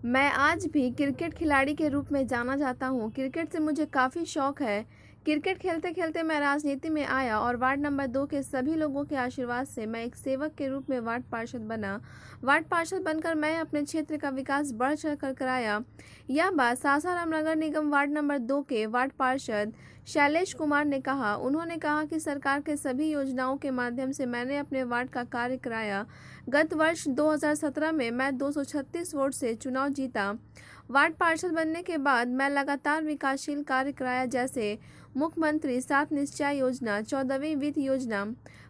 मैं आज भी क्रिकेट खिलाड़ी के रूप में जाना जाता हूँ। क्रिकेट से मुझे काफ़ी शौक है। क्रिकेट खेलते-खेलते मैं राजनीति में आया और वार्ड नंबर 2 के सभी लोगों के आशीर्वाद से मैं एक सेवक के रूप में वार्ड पार्षद बना। वार्ड पार्षद बनकर मैं अपने क्षेत्र का विकास बढ़-चढ़ कर कराया। यह बात सासाराम नगर निगम वार्ड नंबर 2 के वार्ड पार्षद शैलेश कुमार ने कहा। उन्होंने कहा कि सरकार के सभी योजनाओं के माध्यम से मैंने अपने वार्ड का कार्य कराया। गत वर्ष 2017 में मैं 236 वोट से चुनाव जीता। वार्ड पार्षद बनने के बाद मैं लगातार विकासशील कार्य कराया, जैसे मुख्यमंत्री 7 निश्चय योजना, 14वीं वित्त योजना,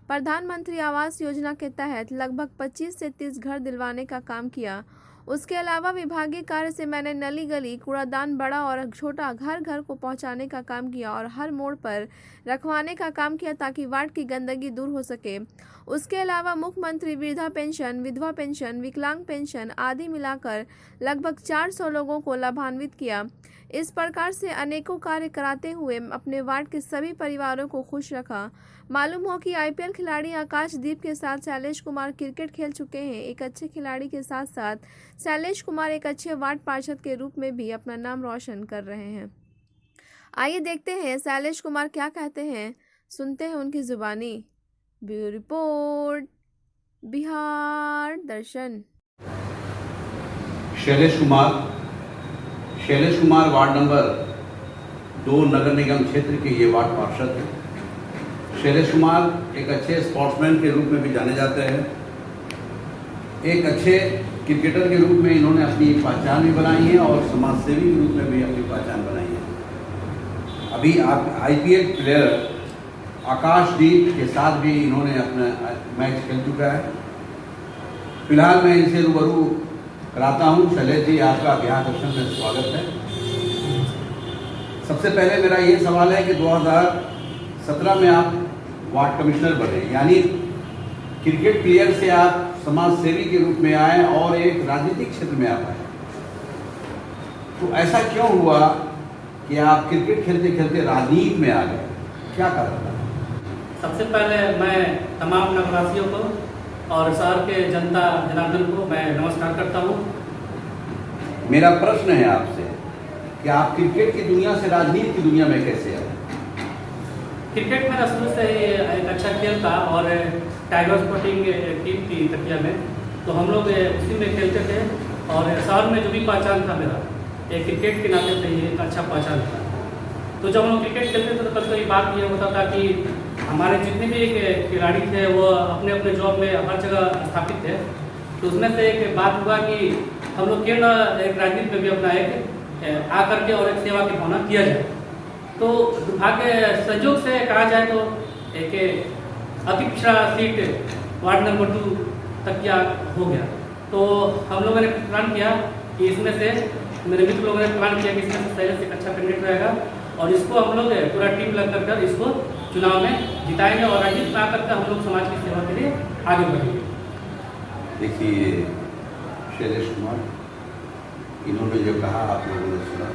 प्रधानमंत्री आवास योजना के तहत लगभग 25 से 30 घर दिलवाने का काम किया। उसके अलावा विभागीय कार्य से मैंने नली गली, कूड़ादान, बड़ा और छोटा घर घर को पहुंचाने का काम किया और हर मोड़ पर रखवाने का काम किया ताकि वार्ड की गंदगी दूर हो सके। उसके अलावा मुख्यमंत्री वृद्धा पेंशन, विधवा पेंशन, विकलांग पेंशन आदि मिलाकर लगभग 400 लोगों को लाभान्वित किया। इस प्रकार से अनेकों कार्य कराते हुए अपने वार्ड के सभी परिवारों को खुश रखा। मालूम हो कि आईपीएल खिलाड़ी आकाशदीप के साथ शैलेश कुमार क्रिकेट खेल चुके हैं। एक अच्छे खिलाड़ी के साथ साथ शैलेश कुमार एक अच्छे वार्ड पार्षद के रूप में भी अपना नाम रोशन कर रहे हैं। आइए देखते हैं शैलेश कुमार क्या कहते हैं, सुनते हैं उनकी जुबानी। ब्यूरो रिपोर्ट, बिहार दर्शन। शैलेश कुमार वार्ड नंबर 2 नगर निगम क्षेत्र के ये वार्ड पार्षद हैं। शैलेश कुमार एक अच्छे स्पोर्ट्समैन के रूप में भी जाने जाते हैं। एक अच्छे क्रिकेटर के रूप में इन्होंने अपनी पहचान भी बनाई है और समाजसेवी के रूप में भी अपनी पहचान बनाई है। अभी आप आईपीएल प्लेयर आकाशदीप के साथ भी इन्होंने अपना मैच खेल चुका है। फिलहाल मैं इनसे रूबरू कराता हूँ। शैलेश जी, आपका बिहार दर्शन में स्वागत है। सबसे पहले मेरा ये सवाल है कि 2017 में आप वार्ड कमिश्नर बने, यानी क्रिकेट प्लेयर से आप समाज सेवी के रूप में आए और एक राजनीतिक क्षेत्र में आप आए। तो ऐसा क्यों हुआ कि आप क्रिकेट खेलते खेलते राजनीति में आ गए? क्या कारण था? सबसे पहले मैं तमाम नगरवासियों को और शहर के जनता जनार्दन को मैं नमस्कार करता हूँ। मेरा प्रश्न है आपसे कि आप क्रिकेट की दुनिया से राजनीति की दुनिया में कैसे आए? क्रिकेट मेरा शुरू से ही एक अच्छा खेल था और टाइगर स्पोर्टिंग टीम थी तकिया में, तो हम लोग उसी में खेलते थे और शहर में जो भी पहचान था मेरा एक क्रिकेट के नाते से ही एक अच्छा पहचान था। तो जब हम लोग क्रिकेट खेलते थे तो कभी कभी बात ये होता था कि हमारे जितने भी खिलाड़ी थे वो अपने अपने जॉब में हर जगह स्थापित थे। तो उसमें से एक बात हुआ कि हम लोग क्यों ना एक राजनीति में भी अपना एक आकर के और एक सेवा की भावना किया जाए। तो दुर्भाग्य संयोग से कहा जाए तो एक अति पिछड़ा सीट वार्ड नंबर 2 तकिया हो गया। तो हम लोगों ने प्लान किया कि इसमें से मेरे मित्र लोगों ने प्लान किया कि इसमें से शैलेश एक अच्छा कैंडिडेट रहेगा और इसको हम लोग पूरा टीम लग कर इसको चुनाव में जिताएंगे और राजनीति में आकर हम लोग समाज की सेवा के लिए आगे बढ़ेंगे। देखिए शैलेश कुमार, इन्होंने जो कहा आप लोगों ने सुना।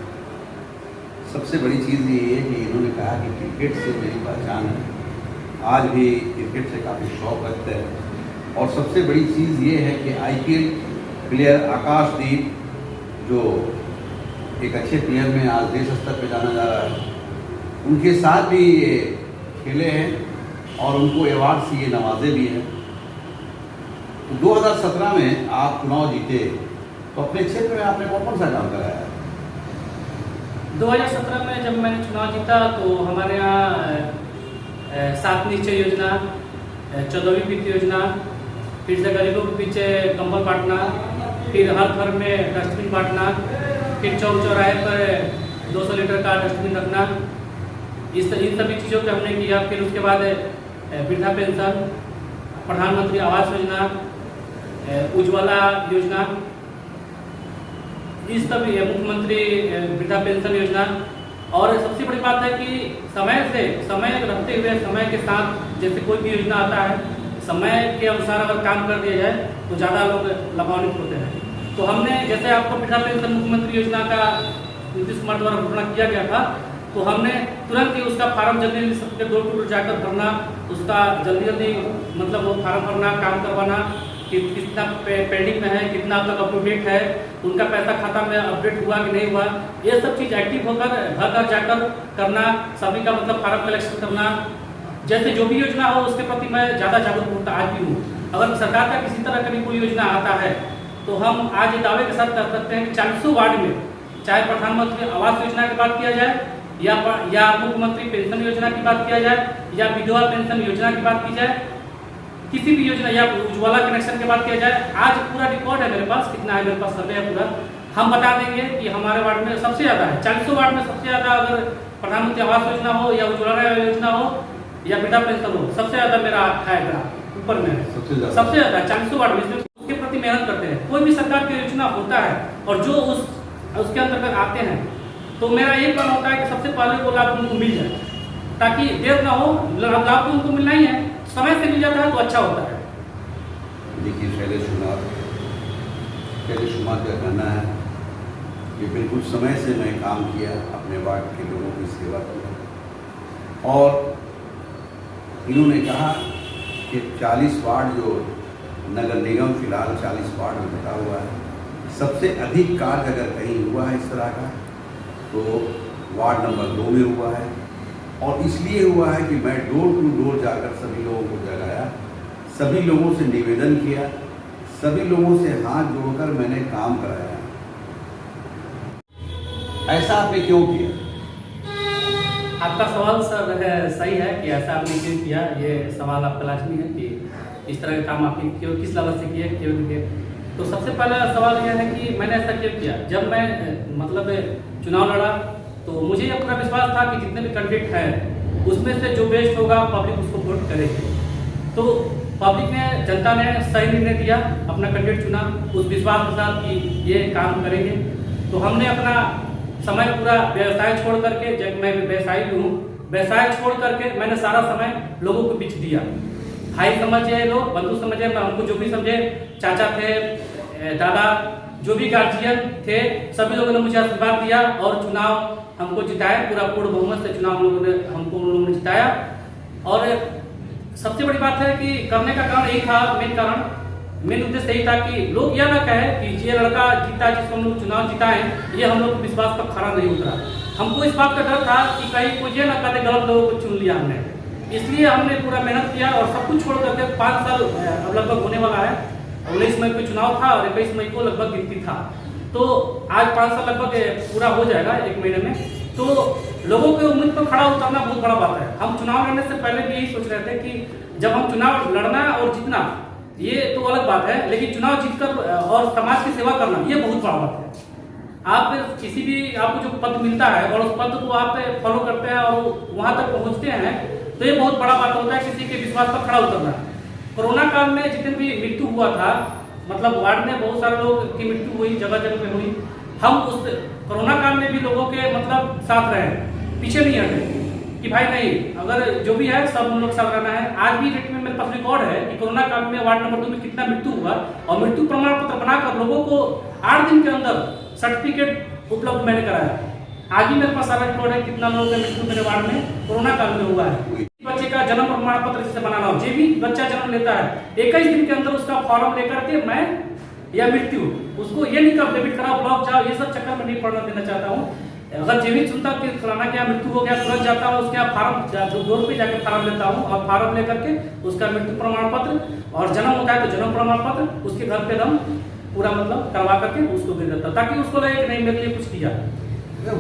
सबसे बड़ी चीज़ ये है कि इन्होंने कहा कि क्रिकेट से मेरी पहचान है, आज भी क्रिकेट से काफ़ी शौक रखते हैं। और सबसे बड़ी चीज़ ये है कि आईपीएल प्लेयर आकाशदीप जो एक अच्छे प्लेयर में आज देश स्तर पर जाना जा रहा है, उनके साथ भी ये खेले हैं और उनको अवार्ड से ये नवाजे भी हैं। तो 2017 में आप चुनाव जीते, तो अपने क्षेत्र में आपने कौन सा काम कराया? 2017 में जब मैंने चुनाव जीता तो हमारे यहाँ 7 निश्चय योजना, 14वीं वित्त योजना, फिर से गरीबों के पीछे कंबल बांटना, फिर हर घर में डस्टबिन बांटना, फिर चौक चौराहे पर 200 लीटर का डस्टबिन रखना, इन सभी चीज़ों पर हमने किया। फिर उसके बाद वृद्धा पेंशन, प्रधानमंत्री आवास योजना, उज्ज्वला योजना, इस सभी मुख्यमंत्री वृद्धा पेंशन योजना। और सबसे बड़ी बात है कि समय रखते हुए समय के साथ जैसे कोई भी योजना आता है, समय के अनुसार अगर काम कर दिया जाए तो ज़्यादा लोग लाभान्वित होते हैं। तो हमने जैसे आपको वृद्धा पेंशन मुख्यमंत्री योजना का नीतीश कुमार द्वारा घोषणा किया गया था, तो हमने तुरंत ही उसका फार्म जल्दी सबके डोर टू डोर जाकर भरना, उसका जल्दी मतलब वो फार्म भरना, काम करवाना कि कितना पेंडिंग में है, कितना अब तक अप टू डेट है, उनका पैसा खाता में अपडेट हुआ कि नहीं हुआ, ये सब चीज़ एक्टिव होकर घर घर जाकर करना, सभी का मतलब फार्म कलेक्शन करना, जैसे जो भी योजना हो उसके प्रति मैं ज़्यादा जागरूक होता आज भी हूँ। अगर सरकार का किसी तरह का भी कोई योजना आता है तो हम आज ये दावे के साथ कर सकते हैं कि 400 वार्ड में, चाहे प्रधानमंत्री आवास योजना की बात किया जाए या मुख्यमंत्री पेंशन योजना की बात किया जाए या विधवा पेंशन योजना की बात की जाए, किसी भी योजना या उज्ज्वला कनेक्शन की बात किया जाए, आज पूरा रिकॉर्ड है मेरे पास, कितना है मेरे पास सर्वे है पूरा, हम बता देंगे कि हमारे वार्ड में सबसे ज़्यादा है। 400 वार्ड में सबसे ज़्यादा अगर प्रधानमंत्री आवास योजना हो या उज्ज्वला योजना हो या वृद्धा पेंशन हो, सबसे ज़्यादा मेरा है ऊपर में, सबसे ज़्यादा 400 वार्ड में, इसमें उसके प्रति मेहनत करते हैं। कोई भी सरकार की योजना होता है और जो उसके अंतर्गत आते हैं तो मेरा ये प्लान होता है कि सबसे पहले वो लाभ उनको मिल जाए, ताकि देर ना हो, लाभ तो उनको मिलना ही है, समय से मिल जाता है तो अच्छा होता है। देखिए शैलेश कुमार का कहना है कि बिल्कुल समय से मैं काम किया, अपने वार्ड के लोगों की सेवा की, और इन्होंने कहा कि 40 वार्ड जो नगर निगम फिलहाल 40 वार्ड में बटा हुआ है, सबसे अधिक कार्य अगर कहीं हुआ है इस तरह का तो वार्ड नंबर 2 में हुआ है। और इसलिए हुआ है कि मैं डोर टू डोर जाकर सभी लोगों को जगाया, सभी लोगों से निवेदन किया, सभी लोगों से हाथ जोड़कर मैंने काम कराया। ऐसा आपने क्यों किया? आपका सवाल सर सही है कि ऐसा आपने क्यों किया, ये सवाल आपका लाजमी है कि इस तरह के काम आपने क्यों, किस लागत से किए, क्यों किए। तो सबसे पहला सवाल यह है कि मैंने ऐसा क्यों किया। जब मैं मतलब चुनाव लड़ा तो मुझे यह पूरा विश्वास था कि जितने भी कैंडिडेट हैं उसमें से जो बेस्ट होगा पब्लिक उसको वोट करेगी। तो पब्लिक ने, जनता ने सही निर्णय दिया, अपना कैंडिडेट चुना उस विश्वास के साथ कि ये काम करेंगे। तो हमने अपना समय पूरा व्यवसाय छोड़ करके, जब मैं व्यवसायी हूँ, व्यवसाय छोड़ करके मैंने सारा समय लोगों को बीच दिया। भाई समझे लोग, बंधु समझे, हमको जो भी समझे, चाचा थे, दादा, जो भी गार्जियन थे, सभी लोगों ने मुझे आशीर्वाद दिया और चुनाव हमको जिताया, पूरा पूर्ण बहुमत से चुनाव उन लोगों ने जिताया। और सबसे बड़ी बात है कि करने का कारण यही था, मेन उद्देश्य यही था कि लोग यह ना कहे कि ये लड़का जीता जिसको हम लोग चुनाव जिताए, ये हम लोग विश्वास पर खरा नहीं उतरा। हमको इस बात का डर था कि कहीं कोई ये ना कहते गलत लोगों को चुन लिया हमने, इसलिए हमने पूरा मेहनत किया और सब कुछ छोड़ करके 5 साल अब लगभग होने वाला है। 19 मई को चुनाव था और 21 मई को लगभग गिनती था, तो आज 5 साल लगभग पूरा हो जाएगा 1 महीने में। तो लोगों के उम्मीद पर खड़ा उतरना बहुत बड़ा बात है। हम चुनाव लड़ने से पहले भी यही सोच रहे थे कि जब हम चुनाव लड़ना और जीतना ये तो अलग बात है, लेकिन चुनाव जीतकर और समाज की सेवा करना ये बहुत बड़ा बात है। आप किसी भी आपको जो पद मिलता है और उस पद को आप फॉलो करते हैं और वहां तक पहुंचते हैं तो ये बहुत बड़ा बात होता है, किसी के विश्वास पर खड़ा उतरना। कोरोना काल में जितने भी मृत्यु हुआ था, मतलब वार्ड में बहुत सारे लोग की मृत्यु हुई, जगह जगह पे हुई, हम उस कोरोना काल में भी लोगों के मतलब साथ रहे, पीछे नहीं हटे कि भाई नहीं, अगर जो भी है सब हम लोग साथ रहना है। आज भी डेट में मेरे पास रिकॉर्ड है कि कोरोना काल में वार्ड नंबर 2 में कितना मृत्यु हुआ और मृत्यु प्रमाण पत्र बनाकर लोगों को 8 दिन के अंदर सर्टिफिकेट उपलब्ध मैंने कराया। आज भी मेरे पास सारा रिकॉर्ड है कितना लोगों का मृत्यु मेरे वार्ड में कोरोना काल में हुआ है। बच्चे का जन्म प्रमाण पत्र जिसे बनाना हो, जो भी बच्चा जन्म लेता है 21 दिन के अंदर उसका फॉर्म लेकर के मैं या मृत्यु, उसको ये नहीं कर डेबिट कराओ ब्लॉक जाओ, ये सब चक्कर में नहीं पढ़ना देना चाहता हूँ। अगर जीवित सुनता कि फलाना क्या मृत्यु हो गया, तुरंत जाता हूँ उसके फार्म डोर पे जाकर फार्म लेता हूँ और फार्म लेकर के उसका मृत्यु प्रमाण पत्र और जन्म होता है तो जन्म प्रमाण पत्र उसके घर पे हम पूरा मतलब करवा करके उसको दे देता, ताकि उसको लगे कि नहीं मेरे लिए कुछ किया।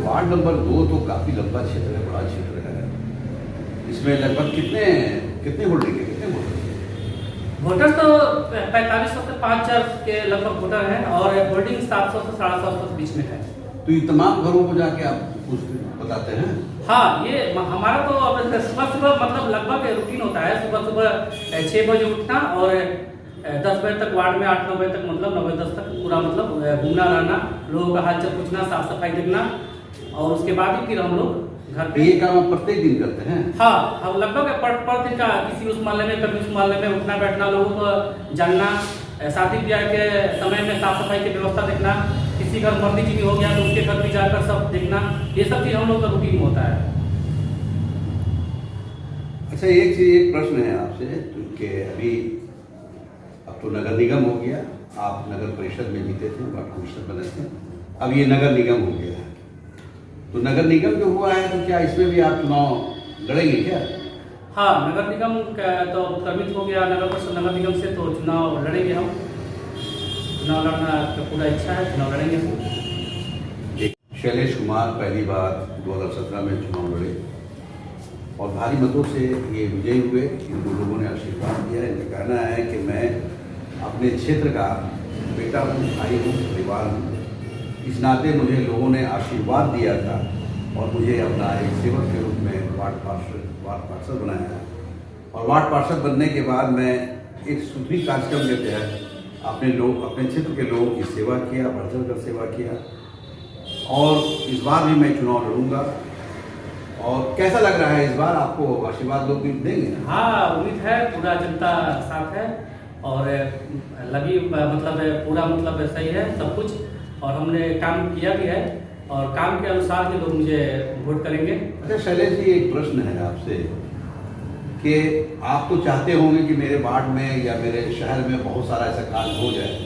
वार्ड नंबर 2 तो काफी लंबा क्षेत्र है, बड़ा क्षेत्र है, इसमें लगभग कितने होल्डिंग है, कितने वोटर तो 4500 से 5000 के लगभग वोटर हैं और होल्डिंग 700 से 750 बीच में है। तो ये तमाम घरों को जाके आप बताते हैं? हाँ, ये हमारा तो सुबह मतलब लगभग रूटीन होता है, सुबह 6 बजे उठना और 10 बजे तक वार्ड में 8-9 बजे तक मतलब 9-10 तक पूरा मतलब घूमना रहना, लोगों का हालचाल पूछना, साफ सफाई देखना और उसके बाद ही फिर हम लोग घर पे। ये काम आप प्रत्येक दिन करते हैं? हाँ, हम लगभग पर दिन का किसी उस मोहल्ले में कभी उस मोहल्ले में उठना बैठना, लोगों को जानना, शादी ब्याह के समय में साफ सफाई की व्यवस्था देखना, किसी घर मर्दी जी हो गया तो उसके घर भी जाकर सब देखना, ये सब चीज हम लोग का रूटीन होता है। अच्छा, एक प्रश्न है आपसे कि अभी अब तो नगर निगम हो गया, आप नगर परिषद में जीते थे, वार्ड कमिश्नर बने थे, अब ये नगर निगम हो गया है। तो नगर निगम जो हुआ है तो क्या इसमें भी आप चुनाव लड़ेंगे क्या? हाँ, नगर निगम का तो उत्क्रमित हो गया नगर परिषद नगर निगम से, तो चुनाव लड़ेंगे हम। चुनाव लड़ना का पूरा इच्छा है, चुनाव लड़ेंगे। शैलेश कुमार पहली बार 2017 में चुनाव लड़े और भारी मतों से ये विजयी हुए। इनको लोगों ने आशीर्वाद दिया है। इनका कहना है कि मैं अपने क्षेत्र का बेटा हूँ, भाई हूँ, परिवार हूँ, इस नाते मुझे लोगों ने आशीर्वाद दिया था और मुझे अपना एक सेवक के रूप में वार्ड पार्षद बनाया। और वार्ड पार्षद बनने के बाद मैं एक सूत्री कार्यक्रम के तहत अपने क्षेत्र के लोगों की सेवा किया, बढ़ चढ़ कर सेवा किया और इस बार भी मैं चुनाव लड़ूंगा। और कैसा लग रहा है इस बार आपको? आशीर्वाद लोग भी देंगे? हाँ, उम्मीद है, पूरा जनता साथ है और लगी मतलब पूरा मतलब सही है सब कुछ, और हमने काम किया भी है और काम के अनुसार के लोग मुझे वोट करेंगे। अच्छा शैलेश जी, एक प्रश्न है आपसे कि आप तो चाहते होंगे कि मेरे वार्ड में या मेरे शहर में बहुत सारा ऐसा कार्य हो जाए,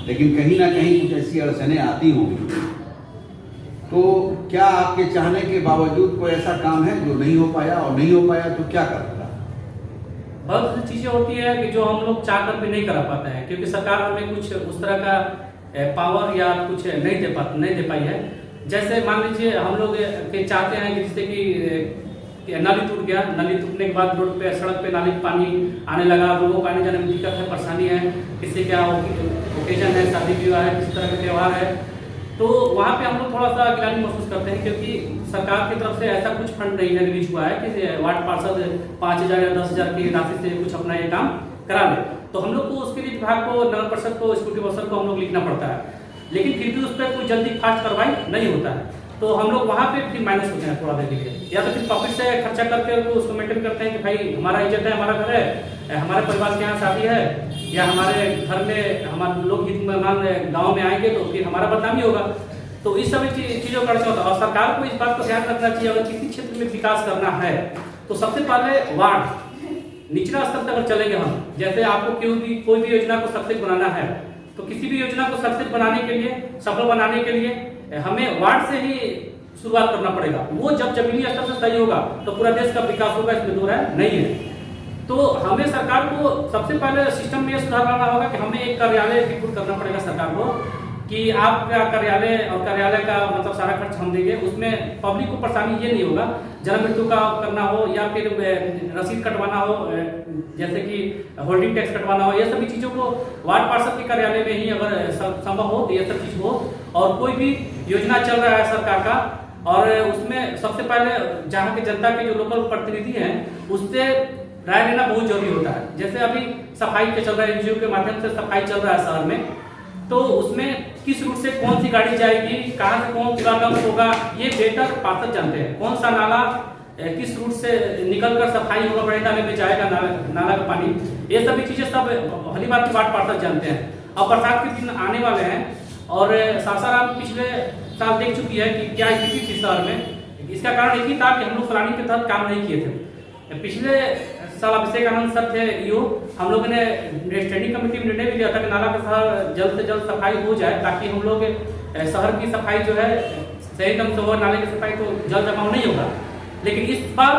लेकिन कहीं ना कहीं कुछ ऐसी अड़चनें आती होंगी, तो क्या आपके चाहने के बावजूद कोई ऐसा काम है जो नहीं हो पाया, और नहीं हो पाया तो क्या करता? बहुत सी चीज़ें होती है कि जो हम लोग चाह कर भी नहीं करा पाते हैं, क्योंकि सरकार हमें कुछ उस तरह का पावर या कुछ नहीं दे पाई है। जैसे मान लीजिए हम लोग चाहते हैं कि जैसे कि नाली टूट गया, नाली टूटने के बाद रोड पे सड़क पे नाली पानी आने लगा, लोगों को आने जाने में दिक्कत है, परेशानी है, किसी का ओकेजन है, शादी विवाह है, किसी तरह का त्यौहार है, तो वहाँ पे हम लोग थोड़ा सा गिलानी महसूस करते हैं, क्योंकि सरकार की तरफ से ऐसा कुछ फंड नहीं है रिलीज हुआ है कि वार्ड पार्षद 5,000 या 10,000 की राशि से कुछ अपना ये काम करा ले। तो हम लोग को उसके लिए विभाग को, नगर परिषद को, स्कूटी बसर को हम लोग लिखना पड़ता है, लेकिन फिर भी उस पर कोई जल्दी फास्ट कार्रवाई नहीं होता है। तो हम लोग वहाँ पे फिर माइनस होते हैं थोड़ा देर के लिए, या तो फिर पॉकेट से खर्चा करके उसको मेंटेन करते हैं कि भाई हमारा इज्जत है, हमारा घर है, हमारे परिवार के यहाँ शादी है, या हमारे घर में हमारे लोग हित मेहमान गाँव में आएंगे तो फिर हमारा बदनामी होगा। तो इस सभी चीज़ों का होता है और सरकार को इस बात को ध्यान रखना चाहिए, अगर किसी क्षेत्र में विकास करना है तो सबसे पहले वार्ड निचला स्तर तक अगर चलेंगे हम, जैसे आपको कोई भी योजना को सक्सेस बनाना है, तो किसी भी योजना को सक्सेस बनाने के लिए, सफल बनाने के लिए हमें वार्ड से ही शुरुआत करना पड़ेगा। वो जब जमीनी स्तर से सही होगा तो पूरा देश का विकास होगा, इसमें दो राय नहीं है। तो हमें सरकार को सबसे पहले सिस्टम में सुधार लाना होगा कि हमें एक कार्यालय रिक्रूट करना पड़ेगा सरकार को, कि आपका कार्यालय और कार्यालय का मतलब सारा खर्च हम देंगे, उसमें पब्लिक को परेशानी ये नहीं होगा, जन्म मृत्यु का करना हो या फिर रसीद कटवाना हो, जैसे कि होल्डिंग टैक्स कटवाना हो, ये सभी चीज़ों को वार्ड पार्षद के कार्यालय में ही अगर संभव हो तो ये सब चीज़ हो। और कोई भी योजना चल रहा है सरकार का और उसमें सबसे पहले जहाँ के जनता के जो लोकल प्रतिनिधि हैं उससे राय लेना बहुत जरूरी होता है। जैसे अभी सफाई के चल रहा है, एनजीओ के माध्यम से सफाई चल रहा है शहर में, तो उसमें किस रूट से कौन सी गाड़ी जाएगी, कहाँ से कौन सा डंप होगा, ये बेहतर पार्षद जानते हैं। कौन सा नाला किस रूट से निकलकर सफाई होगा, बड़े नाले में जाएगा नाला का पानी, ये सभी चीजें सब भली बात की वार्ड पार्षद जानते हैं। अब बरसात के दिन आने वाले हैं और सासाराम पिछले साल देख चुकी है कि क्या स्थिति थी शहर में। इसका कारण एक ही था कि हम लोग प्लानिंग के तहत काम नहीं किए थे। पिछले साल अभिषेक आनंद सर थे ईओ, हम लोगों ने स्टैंडिंग कमेटी में निर्णय भी लिया था कि नाला का शहर जल्द से जल्द सफाई हो जाए, ताकि हम लोग शहर की सफाई जो है सही ढंग से हो, नाले की सफाई तो जल जमाव नहीं होगा। लेकिन इस बार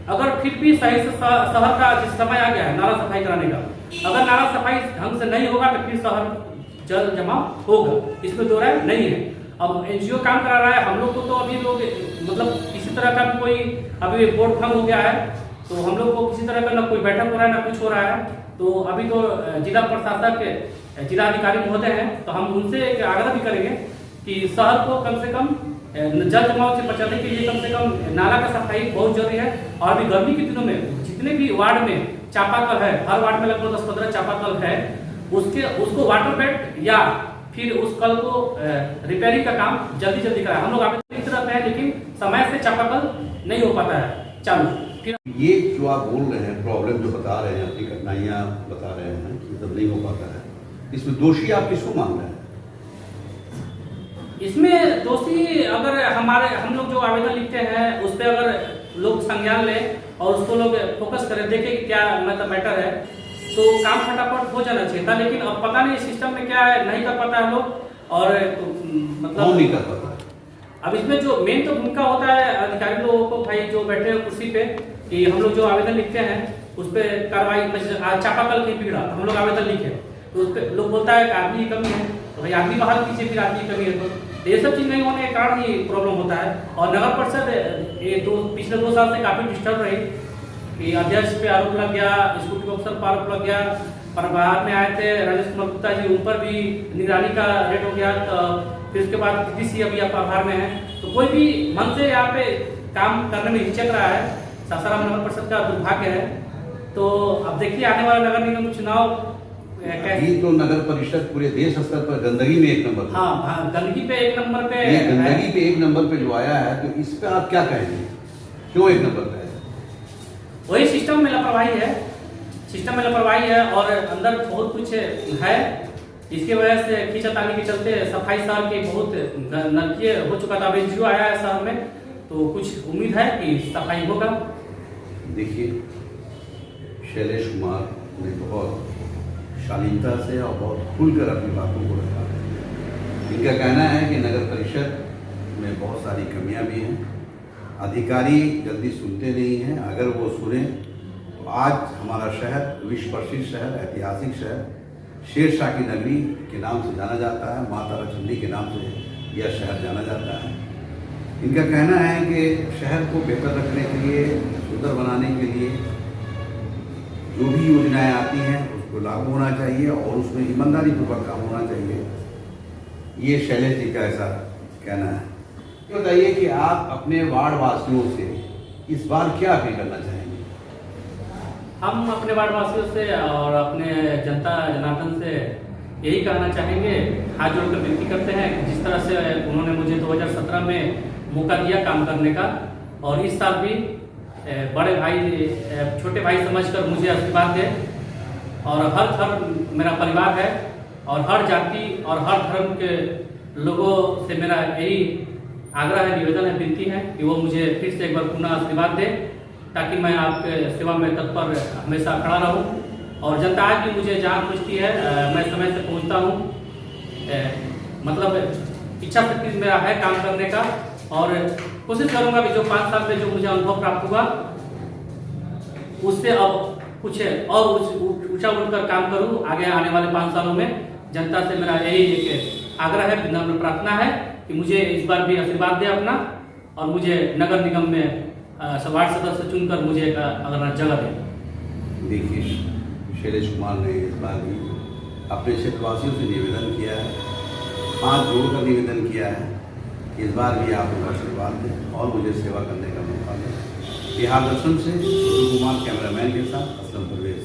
अगर फिर भी सही से शहर का समय आ गया है नाला सफाई कराने का, अगर नाला सफाई ढंग से नहीं होगा तो फिर शहर जल जमाव होगा, इसमें दो राय नहीं है। अब एनजीओ काम करा रहा है, हम लोग को तो अभी लोग मतलब किसी तरह का कोई अभी बोर्ड भंग हो गया है, तो हम लोग को किसी तरह का ना कोई बैठक हो रहा है ना कुछ हो रहा है। तो अभी तो जिला प्रशासक जिला अधिकारी महोदय हैं, तो हम उनसे आग्रह भी करेंगे कि शहर को कम से कम जल जमाव से बचाने के लिए कम से कम नाला का सफाई बहुत जरूरी है। और अभी गर्मी के दिनों में जितने भी वार्ड में चापाकल है, हर वार्ड में लगभग 10-15 चापाकल है, उसको वाटर बेड या फिर उस कल को रिपेयरिंग का काम जल्दी कराए। हम लोग आवेदन रहते हैं, लेकिन समय से चापाकल नहीं हो पाता है चालू। ये जो आप बोल रहे हैं, प्रॉब्लम जो बता रहे हैं, अपनी कठिनाइयाँ बता रहे हैं कि जब नहीं हो पाता है, इसमें दोषी आप किसको मान रहे हैं? इसमें दोषी अगर हम लोग जो आवेदन लिखते हैं उस पर अगर लोग संज्ञान लें और उसको लोग फोकस करें, देखें कि क्या मतलब मैटर है, तो तो काम फटाफट हो जाना चाहिए था। लेकिन अब पता नहीं सिस्टम में क्या है, नहीं कर पाता है लोग। और कौन नहीं कर पाता? अब इसमें जो मेन तो भूमिका होता है अधिकारी लोगों को, भाई जो बैठे हैं कुर्सी पे, कि हम लोग जो आवेदन लिखते हैं उस पर कार्रवाई। चापाकल कहीं बिगड़ा, हम लोग आवेदन लिखे तो उस पर लोग बोलता है कि आदमी की कमी है, तो भाई आदमी बहाल कीजिए, फिर आदमी की कमी है तो ये सब चीज़ नहीं होने के कारण ही प्रॉब्लम होता है। और नगर परिषद ये पिछले 2 साल से काफ़ी डिस्टर्ब रही कि अध्यक्ष पे आरोप लग गया, स्कूटी ऑफिसर पर आरोप लग गया, पर बाहर में आए थे राजेश कुमार गुप्ता जी, उन पर भी निगरानी का रेट हो गया। तो फिर उसके बाद डीसी अभी आप आभार में है, तो कोई भी मन से यहाँ पे काम करने में हिचक रहा है। सासाराम नगर परिषद का दुर्भाग्य है। तो अब देखिए आने वाला नगर निगम चुनाव ये तो नगर परिषद पूरे देश स्तर पर गंदगी में 1 नंबर। हाँ, गंदगी पे 1 नंबर पे, ये गंदगी पे 1 नंबर पे जो आया है, तो इस पे आप क्या कहेंगे, क्यों 1 नंबर पे है? वही सिस्टम में लापरवाही है, सिस्टम में लापरवाही है और अंदर बहुत कुछ है। इसकी वजह से खींचातानी के चलते सफाई शहर की बहुत नरकीय हो चुका था। अब एनजीओ आया है शहर में, तो कुछ उम्मीद है कि सफाई होगा। देखिए, शैलेश कुमार ने बहुत शालीनता से और बहुत खुलकर अपनी बातों को रखा। इनका कहना है कि नगर परिषद में बहुत सारी कमियां भी हैं, अधिकारी जल्दी सुनते नहीं हैं। अगर वो सुने तो आज हमारा शहर विश्व प्रसिद्ध शहर, ऐतिहासिक शहर, शेरशाह की नगरी के नाम से जाना जाता है, माता ताराचंडी के नाम से यह शहर जाना जाता है। इनका कहना है कि शहर को बेहतर रखने के लिए, सुंदर बनाने के लिए जो भी योजनाएं आती हैं उसको लागू होना चाहिए और उसमें ईमानदारी पूर्वक काम होना चाहिए। ये शैलेश जी का ऐसा कहना है। ये बताइए कि आप अपने वार्ड वासियों से इस बार क्या अपील करना चाहेंगे? हम अपने वार्ड वासियों से और अपने जनता जनार्दन से यही कहना चाहेंगे, हाथ जोड़कर विनती करते हैं कि जिस तरह से उन्होंने मुझे 2017 में मौका दिया काम करने का, और इस साल भी बड़े भाई छोटे भाई समझकर मुझे आशीर्वाद दे। और हर मेरा परिवार है और हर जाति और हर धर्म के लोगों से मेरा यही आग्रह है, निवेदन है, विनती है कि वो मुझे फिर से एक बार पुनः आशीर्वाद दे, ताकि मैं आपके सेवा में तत्पर हमेशा खड़ा रहूं। और जनता आज भी मुझे जहाँ पूछती है मैं समय से पहुंचता हूं। मतलब इच्छा शक्ति मेरा है काम करने का, और कोशिश करूंगा कि जो 5 साल में जो मुझे अनुभव प्राप्त हुआ उससे अब कुछ और ऊंचा उठकर काम करूं। आगे आने वाले 5 सालों में जनता से मेरा यही एक आग्रह है, विनम्र प्रार्थना है कि मुझे इस बार भी आशीर्वाद दे अपना, और मुझे नगर निगम में वार्ड सदस्य चुनकर मुझे अगर जगह दे। देखिए, शैलेश कुमार ने इस बार भी अपने क्षेत्रवासियों से निवेदन किया है, हाथ जोड़कर निवेदन किया है कि इस बार भी आप उनका आशीर्वाद दें और मुझे सेवा करने का मौका दें। बिहार दर्शन से सुशील कुमार कैमरामैन के साथ असलम परवेज।